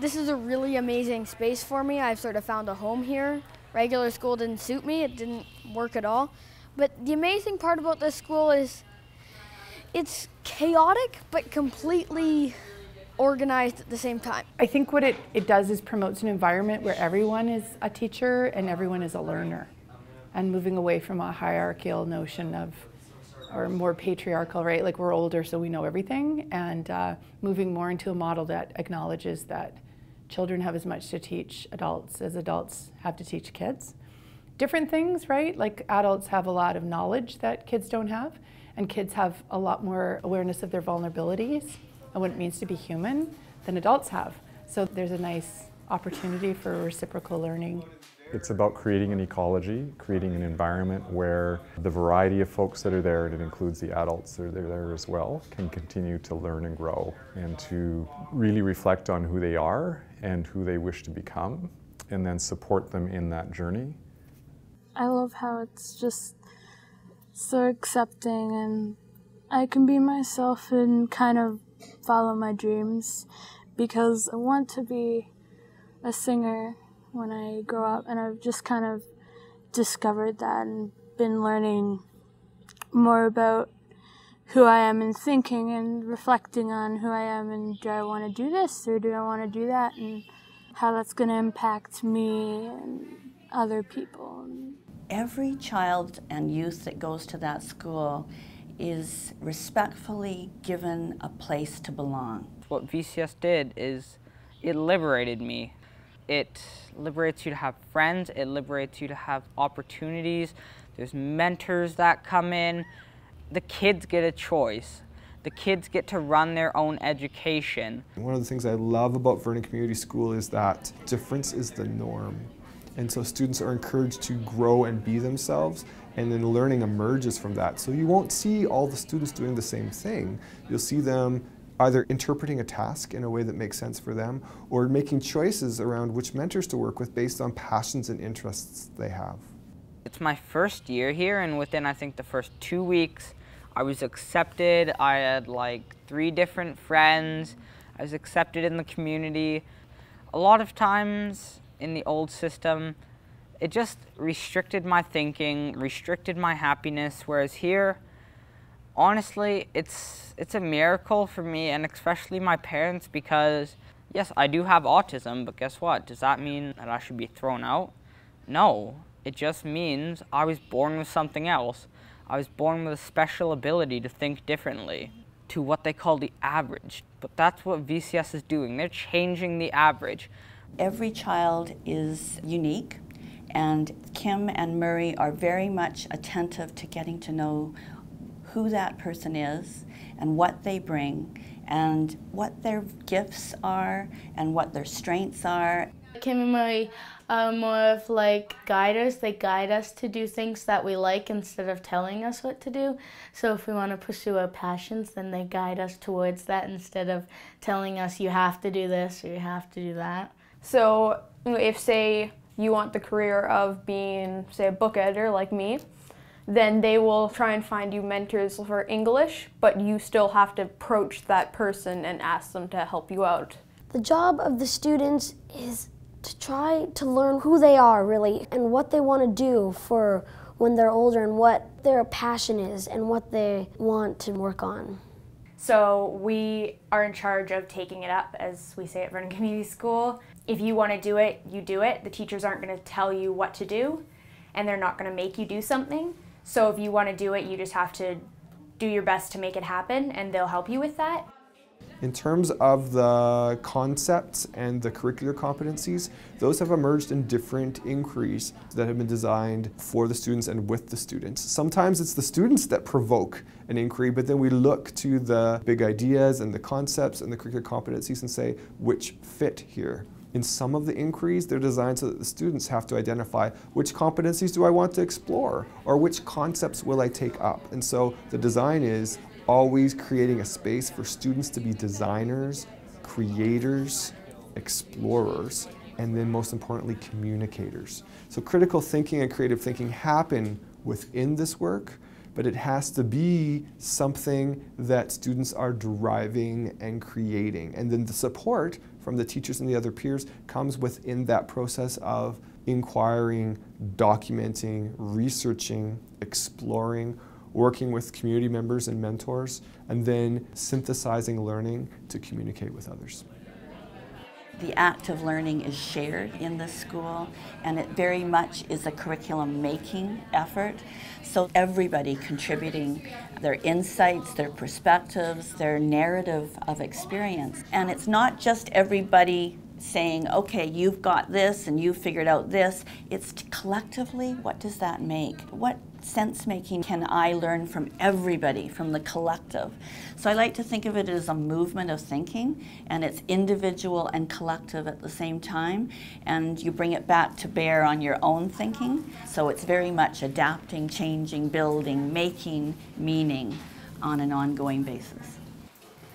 This is a really amazing space for me. I've sort of found a home here. Regular school didn't suit me, it didn't work at all. But the amazing part about this school is it's chaotic but completely organized at the same time. I think what it does is promotes an environment where everyone is a teacher and everyone is a learner, and moving away from a hierarchical notion of, or more patriarchal, right? Like we're older so we know everything, and moving more into a model that acknowledges that children have as much to teach adults as adults have to teach kids. Different things, right? Like adults have a lot of knowledge that kids don't have, and kids have a lot more awareness of their vulnerabilities and what it means to be human than adults have. So there's a nice opportunity for reciprocal learning. It's about creating an ecology, creating an environment where the variety of folks that are there, and it includes the adults that are there as well, can continue to learn and grow and to really reflect on who they are and who they wish to become, and then support them in that journey. I love how it's just so accepting, and I can be myself and kind of follow my dreams, because I want to be a singer when I grow up, and I've just kind of discovered that and been learning more about who I am and thinking and reflecting on who I am, and do I want to do this or do I want to do that, and how that's going to impact me and other people. Every child and youth that goes to that school is respectfully given a place to belong. What VCS did is it liberated me. It liberates you to have friends, it liberates you to have opportunities. There's mentors that come in. The kids get a choice. The kids get to run their own education. One of the things I love about Vernon Community School is that difference is the norm. And so students are encouraged to grow and be themselves, and then learning emerges from that. So you won't see all the students doing the same thing. You'll see them either interpreting a task in a way that makes sense for them, or making choices around which mentors to work with based on passions and interests they have. It's my first year here, and within I think the first 2 weeks I was accepted. I had like 3 different friends. I was accepted in the community. A lot of times in the old system, it just restricted my thinking, restricted my happiness, whereas here, honestly, it's a miracle for me, and especially my parents, because yes, I do have autism, but guess what? Does that mean that I should be thrown out? No, it just means I was born with something else. I was born with a special ability to think differently, to what they call the average. But that's what VCS is doing. They're changing the average. Every child is unique, and Kim and Murray are very much attentive to getting to know who that person is and what they bring and what their gifts are and what their strengths are. Kim and Murray are more of like guiders. They guide us to do things that we like instead of telling us what to do. So if we want to pursue our passions, then they guide us towards that instead of telling us you have to do this or you have to do that. So if, say, you want the career of being, say, a book editor like me, then they will try and find you mentors for English, but you still have to approach that person and ask them to help you out. The job of the students is to try to learn who they are, really, and what they want to do for when they're older, and what their passion is and what they want to work on. So we are in charge of taking it up, as we say at Vernon Community School. If you want to do it, you do it. The teachers aren't going to tell you what to do, and they're not going to make you do something. So if you want to do it, you just have to do your best to make it happen, and they'll help you with that. In terms of the concepts and the curricular competencies, those have emerged in different inquiries that have been designed for the students and with the students. Sometimes it's the students that provoke an inquiry, but then we look to the big ideas and the concepts and the curricular competencies and say, which fit here? In some of the inquiries, they're designed so that the students have to identify which competencies do I want to explore, or which concepts will I take up. And so the design is always creating a space for students to be designers, creators, explorers, and then most importantly, communicators. So critical thinking and creative thinking happen within this work, but it has to be something that students are deriving and creating. And then the support from the teachers and the other peers comes within that process of inquiring, documenting, researching, exploring, working with community members and mentors, and then synthesizing learning to communicate with others. The act of learning is shared in the school, and it very much is a curriculum making effort. So everybody contributing their insights, their perspectives, their narrative of experience. And it's not just everybody saying, okay, you've got this and you figured out this. It's collectively, what does that make? What sense making can I learn from everybody, from the collective? So I like to think of it as a movement of thinking, and it's individual and collective at the same time, and you bring it back to bear on your own thinking. So it's very much adapting, changing, building, making meaning on an ongoing basis.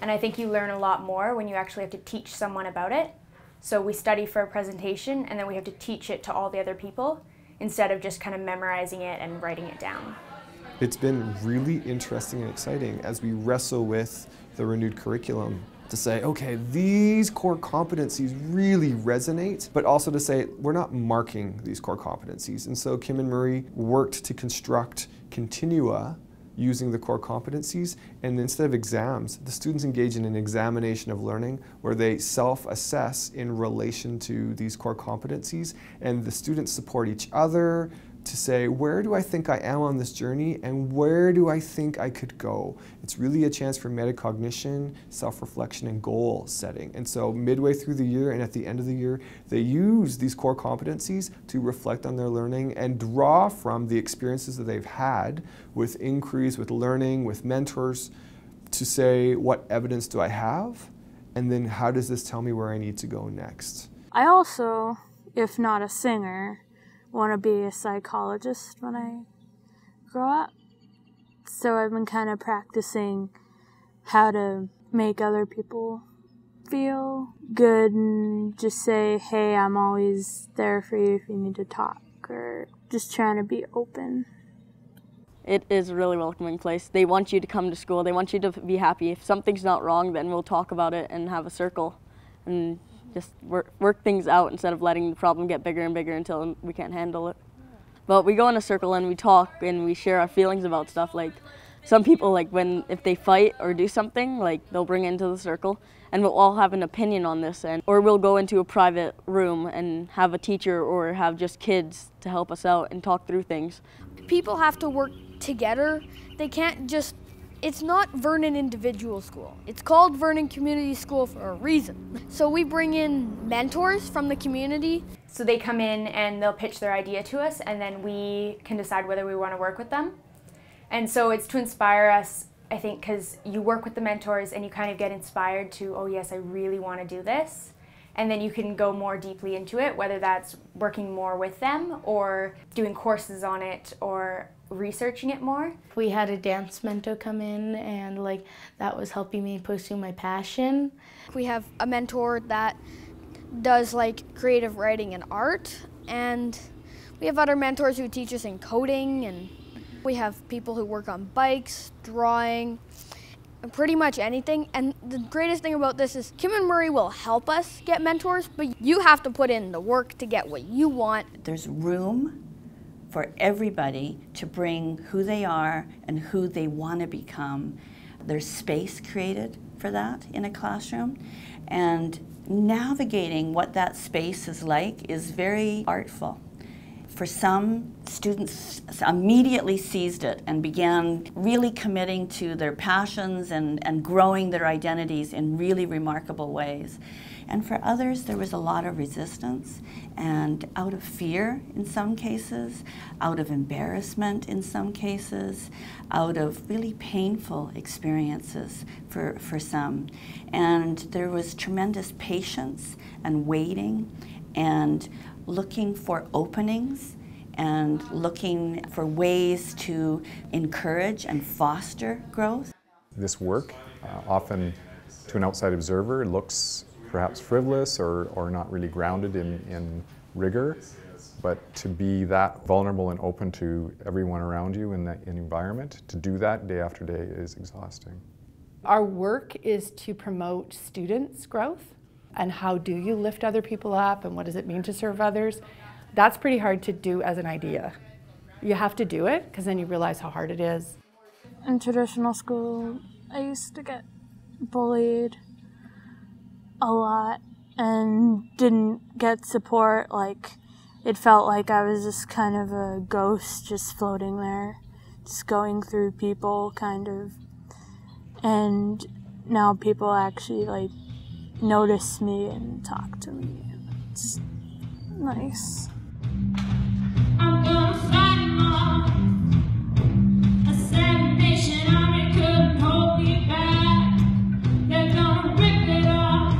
And I think you learn a lot more when you actually have to teach someone about it. So we study for a presentation, and then we have to teach it to all the other people, instead of just kind of memorizing it and writing it down. It's been really interesting and exciting as we wrestle with the renewed curriculum to say, okay, these core competencies really resonate, but also to say, we're not marking these core competencies. And so Kim and Murray worked to construct continua using the core competencies, and instead of exams, the students engage in an examination of learning where they self-assess in relation to these core competencies, and the students support each other to say, where do I think I am on this journey and where do I think I could go? It's really a chance for metacognition, self-reflection, and goal setting. And so midway through the year and at the end of the year, they use these core competencies to reflect on their learning and draw from the experiences that they've had with inquiries, with learning, with mentors, to say, what evidence do I have? And then how does this tell me where I need to go next? I also, if not a singer, want to be a psychologist when I grow up. So I've been kind of practicing how to make other people feel good and just say, hey, I'm always there for you if you need to talk, or just trying to be open. It is a really welcoming place. They want you to come to school. They want you to be happy. If something's not wrong, then we'll talk about it and have a circle and just work things out instead of letting the problem get bigger and bigger until we can't handle it. But we go in a circle and we talk and we share our feelings about stuff. Like some people, like if they fight or do something, like they'll bring it into the circle and we'll all have an opinion on this, or we'll go into a private room and have a teacher or have just kids to help us out and talk through things. People have to work together. They can't just, it's not Vernon Individual School. It's called Vernon Community School for a reason. So we bring in mentors from the community. So they come in and they'll pitch their idea to us, and then we can decide whether we want to work with them. And so it's to inspire us, I think, because you work with the mentors and you kind of get inspired to, oh yes, I really want to do this. And then you can go more deeply into it, whether that's working more with them or doing courses on it or researching it more. We had a dance mentor come in, and that was helping me pursue my passion. We have a mentor that does creative writing and art, and we have other mentors who teach us in coding, and we have people who work on bikes, drawing, pretty much anything. And the greatest thing about this is Kim and Murray will help us get mentors, but you have to put in the work to get what you want. There's room for everybody to bring who they are and who they want to become. There's space created for that in a classroom, and navigating what that space is like is very artful. For some, students immediately seized it and began really committing to their passions and growing their identities in really remarkable ways. And for others, there was a lot of resistance, and out of fear in some cases, out of embarrassment in some cases, out of really painful experiences for some. And there was tremendous patience and waiting and looking for openings and looking for ways to encourage and foster growth. This work, often to an outside observer, looks perhaps frivolous or not really grounded in rigor, but to be that vulnerable and open to everyone around you in that environment, to do that day after day is exhausting. Our work is to promote students' growth and how do you lift other people up and what does it mean to serve others, that's pretty hard to do as an idea. You have to do it because then you realize how hard it is. In traditional school, I used to get bullied a lot and didn't get support. Like, it felt like I was just kind of a ghost just floating there, just going through people kind of. And now people actually like notice me and talk to me. It's nice. I'm gonna fight 'em all. A Salvation Army couldn't hold me back. They're gonna rip it off,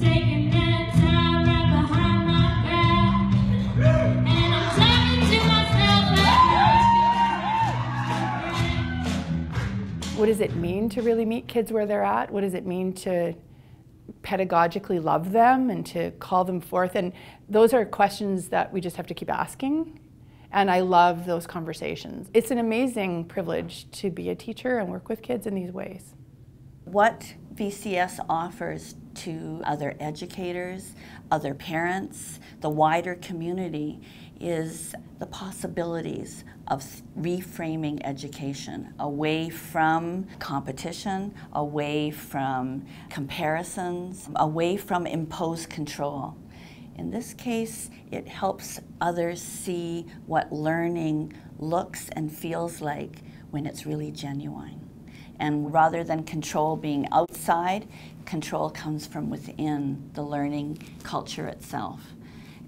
taking their time right behind my back. And I'm talking to myself. What does it mean to really meet kids where they're at? What does it mean to pedagogically love them and to call them forth? And those are questions that we just have to keep asking. And I love those conversations. It's an amazing privilege to be a teacher and work with kids in these ways. What VCS offers to other educators, other parents, the wider community is the possibilities of reframing education away from competition, away from comparisons, away from imposed control. In this case, it helps others see what learning looks and feels like when it's really genuine. And rather than control being outside, control comes from within the learning culture itself.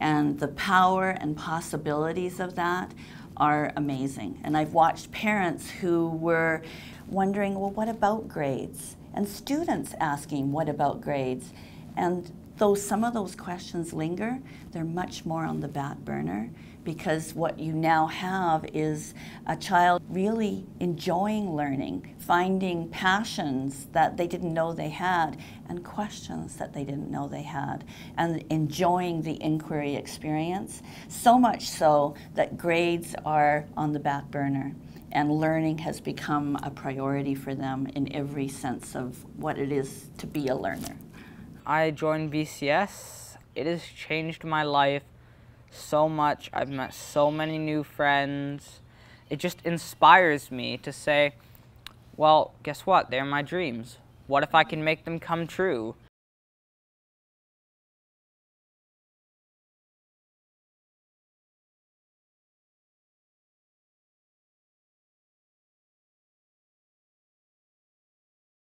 And the power and possibilities of that are amazing. And I've watched parents who were wondering, well, what about grades? And students asking, what about grades? And though some of those questions linger, they're much more on the back burner, because what you now have is a child really enjoying learning, finding passions that they didn't know they had, and questions that they didn't know they had, and enjoying the inquiry experience, so much so that grades are on the back burner, and learning has become a priority for them in every sense of what it is to be a learner. I joined VCS. It has changed my life so much. I've met so many new friends. It just inspires me to say, well, guess what? They're my dreams. What if I can make them come true?